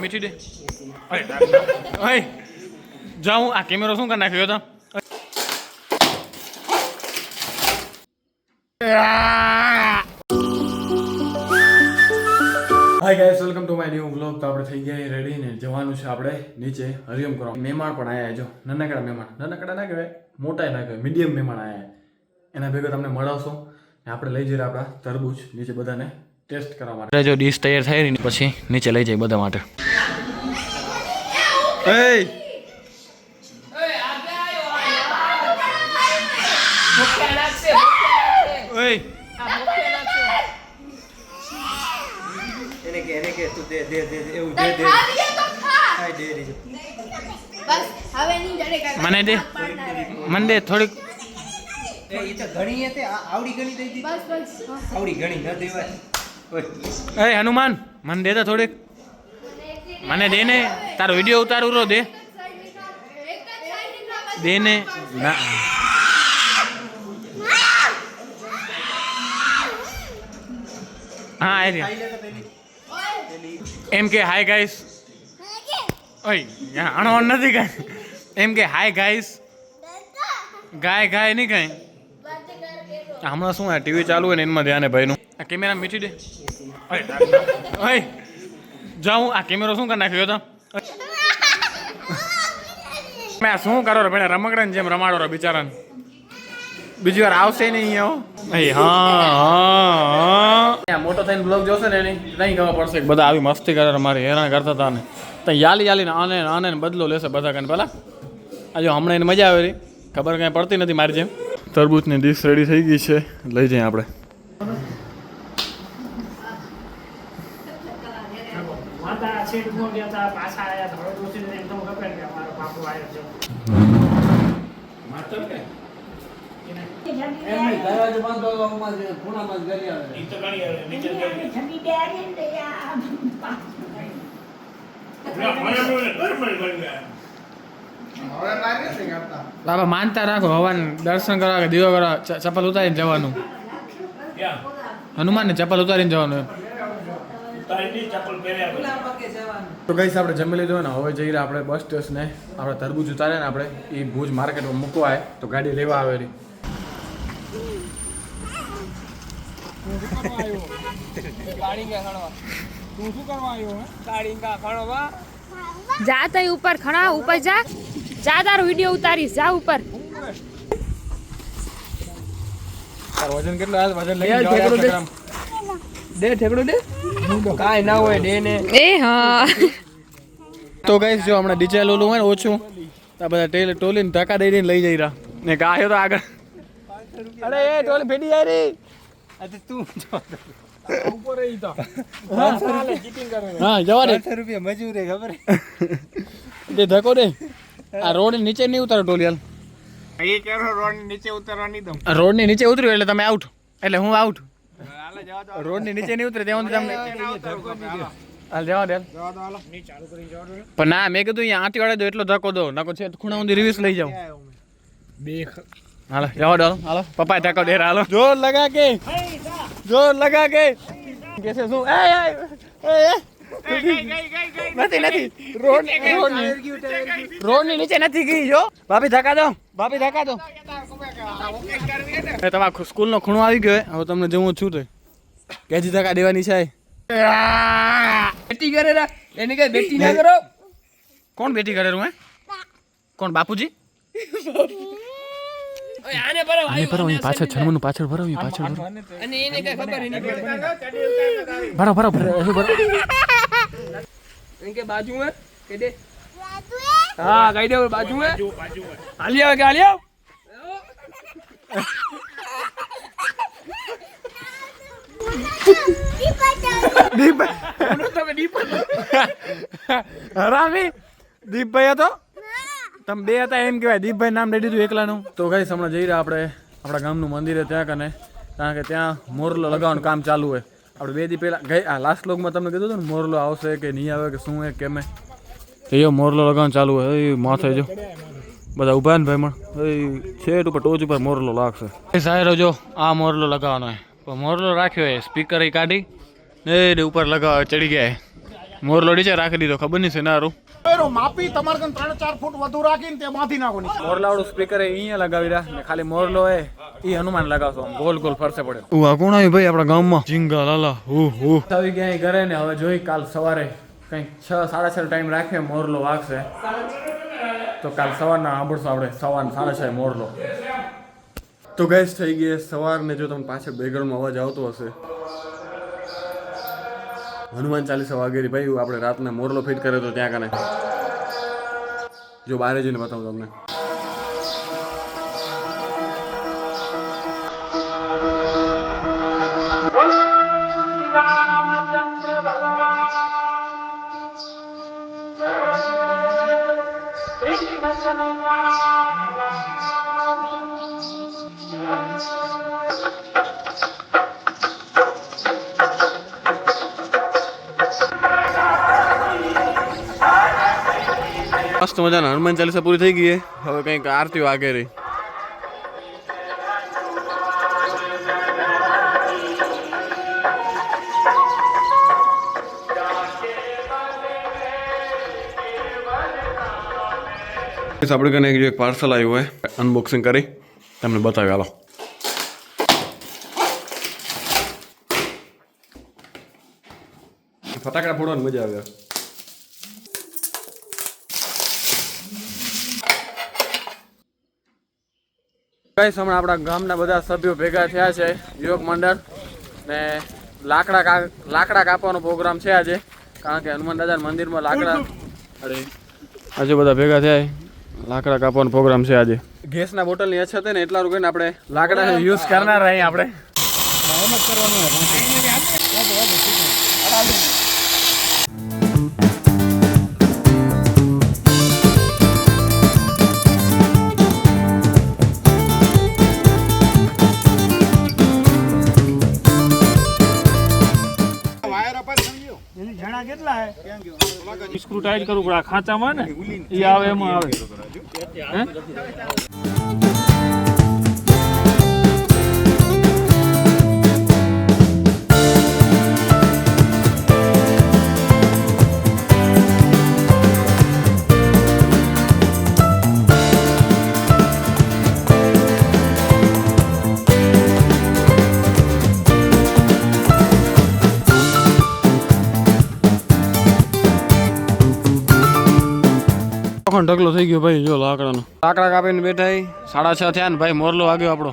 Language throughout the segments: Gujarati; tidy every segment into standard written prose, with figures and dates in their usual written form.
મીઠી દે અરે જાઉં આ કેમેરો શું કરી નાખ્યો હતો hi guys welcome to my new vlog. તો આપણે થઈ ગયા રેડી ને જવાનું છે આપણે નીચે હરિયમ કરવા. મહેમાન પણ આયા જો નાનકડા મહેમાન, નાનકડા ના કહેવાય મોટા ના કહેવાય, મીડિયમ મહેમાન આયા. એના ભેગા તમને મળાવશો ને આપણે લઈ જઈએ આપણા તરબૂચ નીચે બધાને ટેસ્ટ કરવા માટે. જો ડીશ તૈયાર થઈ રહી પછી નીચે લઈ જઈએ બધા માટે. મને દે મને દે થોડીક. હનુમાન મને દે તો થોડીક. મને દે ને, તારો વિડીયો ઉતારું રો દે દે ને. હા એમ કે હાય ગાઈસ. ઓય આનો નથી કાંઈ. એમ કે હાય ગાઈસ. ગાય ગાય નહીં કાંઈ. હમણાં શું ટીવી ચાલુ હોય ને એમાં ધ્યાન ભાઈનું. આ કેમેરા મીઠી દે ઓય જાઉં આ કેમેરો શું કરી નાખ્યો હતો મેં શું કરો રે પેલા રમકડા ને જેમ રમાડો રે બિચારાને. બીજી વાર આવશે નહીં હા મોટો થઈને બ્લોગ જોશે ને એની નહીં ખબર પડશે કે બધા આવી મસ્તી કરે મારી હેરાન કરતા હતા ને તો યાલી યાલીને આને બદલો લેશે બધા કને પેલા. આ જો હમણાં એને મજા આવે રહી ખબર કાંઈ પડતી નથી મારી જેમ. તરબૂચની ડીશ રેડી થઈ ગઈ છે, લઈ જઈએ આપણે. બાબા માનતા રાખો, હવાન દર્શન કરવા કે દીવો કરવા ચપ્પલ ઉતારીને જવાનું. હનુમાન ને ચપ્પલ ઉતારીને જવાનું. તો ગાઈસ આપણે જમી લીધું ને હવે જઈ રહ્યા આપણે બસ સ્ટેશને. આપણે તરબૂચ ઉતારે ને આપણે એ ભુજ માર્કેટમાં મૂકવા આવે તો ગાડી લેવા આવેલી. જા તઈ ઉપર ખણા ઉપર જા જા તારો વિડિયો ઉતારીશ. જા ઉપર. તાર વજન કેટલું આ વજન લઈ જાવ દે ઠેકડો દે કાઈ ના હોય દે ને. એ હા તો ગાઈસ જો હમણાં ડીજે ઓલું હોય ને ઓછું આ બધા ટેલ ટોલીને ધક્કા દઈ દઈને લઈ જઈ રહ્યા ને ગાયો તો આગળ. અરે એ ટોલી ભેડી જાય રે. આ તું ઉપર રહી તો હા જવા દે. 500 રૂપિયા મજૂરી ખબર દે ધક્કો દે. આ રોડ નીચે નહીં ઉતારો ટોલી હાલ. એ કેરો રોડ નીચે ઉતરવા નહીં દઉં. રોડ ની નીચે ઉતર્યું એટલે તમે આઉટ, એટલે હું આઉટ. રોડ ની નીચે નહીં ઉતરે ત્યાં તમને હાલ જવા દે. પણ ના મેં કીધું અહીંયા આંટી વાળે દો એટલો ધક્કો દો નાકો છે ખૂણા સુધી રિવ્યુઝ લઈ જાઉં. હાલો જવા દો. હાલો પપ્પા ધક્કો દે હાલો. જોર લગા કે કેસે શું નથી રોડ ની નીચે નથી ગઈ. જો ભાભી ધક્કા દો, ભાભી ધક્કા દો. તમારા સ્કૂલ નો ખૂણો આવી ગયો. હવે તમને જવું છું તો કેજી ધક્કા દેવાની છે. બેટી કરે એને કઈ બેટી ના કરો. કોણ બેટી કરે હું? કોણ બાપુજી? આને ભરો પાછળ છણમનું પાછળ ભરો પાછળ ભરો અને એને કઈ ખબર નહીં ભરો ભરો ભરો इनके बाजू में कह दे हाँ कह दे बाजू में आलिया क्या आलिया હરામી દીપભાઈ હતો તમે બે હતા એમ કહેવાય. દીપભાઈ નામ દઈ દીધું એકલાનું. તો ગાઈસ હમણાં જઈ રહ્યા આપણે આપણા ગામનું મંદિર ત્યાં કને, કારણ કે ત્યાં મોરલો લગાવવાનું કામ ચાલુ હોય. આપણે 2 દી પહેલાં ગઈ આ લાસ્ટ વ્લોગમાં તમને કીધું હતું ને મોરલો આવશે કે નહીં આવે કે શું હે કેમે. એ મોરલો લગાવવાનું ચાલુ હોય. એ માથે જો બધા ઊભા ને ભાઈ પણ છેટ ઉપર ટોચ ઉપર મોરલો લાગશે. સાહેબ જો આ મોરલો લગાવવાનો હોય પણ મોરલો રાખ્યો હોય સ્પીકર કાઢી ને ઉપર લગાવવા ચડી ગયા. મોરલો નીચે રાખી દીધો, ખબર નહીં છે નારું. માપી તમારે 3-4 ફૂટ વધુ રાખીને તે બાંધી નાખો નીચે. મોરલાવાળું સ્પીકર અહીંયા લગાવી રહ્યા ને ખાલી મોરલો એ હનુમાન લગાવશો, આમ ગોલ ગોલ ફરશે પડે. આ કોણ આવ્યું ભાઈ આપણા ગામમાં? જીંગા લાલા આવી ગયા અહીં ઘરે ને હવે જોઈ કાલ સવારે કંઈક 6-6:30 ટાઈમ રાખે મોરલો વાગશે તો કાલ સવારના સાંભળશો આપણે 6:30 મોરલો. તો ગેસ થઈ ગઈ સવાર ને જો તમને પાછળ બેકગ્રાઉન્ડમાં અવાજ આવતો હશે હનુમાન ચાલીસા વાગેરી ભાઈ આપણે રાતના મોરલો ફિટ કર્યો તો ત્યાં કને જો બહાર જઈને બતાવું તમને. મસ્ત મજાના હનુમાન ચાલીસા પૂરી થઈ ગઈ. હવે કંઈક આરતી વાગે રહી. આપણે કને એક પાર્સલ આવ્યું હોય અનબોક્સિંગ કરી તમને બતાવ્યું. હાલો ફટાકડા ફોડવાની મજા આવે. ગાઈસ હમણાં આપણા ગામના બધા સભ્યો ભેગા થયા છે યુવક મંડળ ને લાકડા કાપવાનો પ્રોગ્રામ છે આજે, કારણ કે હનુમાન દાદા મંદિરમાં લાકડા આજે બધા ભેગા થયા લાકડા કાપવાનો પ્રોગ્રામ છે આજે. ગેસના બોટલની અછત છે ને એટલા રૂપિયા આપણે લાકડા યુઝ કરનાર અહીં આપણે સ્ક્રૂ ટાઈટ કરવું પડે ખાંચામાં ને એ આવે એમાં આવે. ઢગલો થઈ ગયો ભાઈ. જો લાકડા કાપીને બેઠા 6:30 થયા ને ભાઈ મોરલો વાગ્યો આપણો.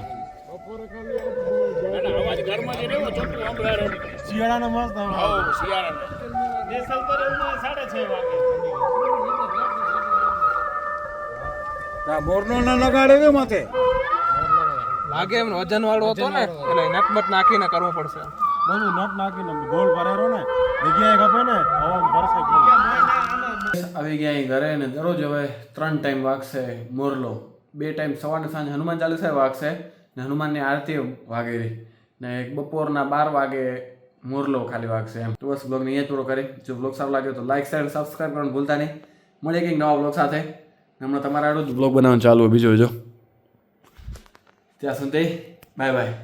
મોરનો ના લગાડે માથે લાગે એમ વજન વાળો હતો ને એટલે નટમટ નાખીને કરવું પડશે. બધું નટ નાખીને ગોળ ભરેલો ને જગ્યાએ ખપે ને હવા ભરશે. આવી ગયા અહીં ઘરે ને દરરોજ હવે 3 ટાઈમ વાગશે મોરલો. 2 ટાઈમ સવારને સાંજે હનુમાન ચાલીસા વાગશે ને હનુમાનની આરતી વાગેરી ને એક બપોરના 12 વાગે મોરલો ખાલી વાગશે એમ. તો બસ બ્લોગને અહીંયા પૂરો કરી. જો બ્લોગ સારો લાગ્યો તો લાઈક શેર સબસ્ક્રાઈબ કરવાનું ભૂલતા નહીં. મળીએ કંઈક નવા બ્લોગ સાથે. હમણાં તમારા આડું જ બ્લોગ બનાવવાનું ચાલુ હોય બીજો જો. ત્યાં સુધી બાય બાય.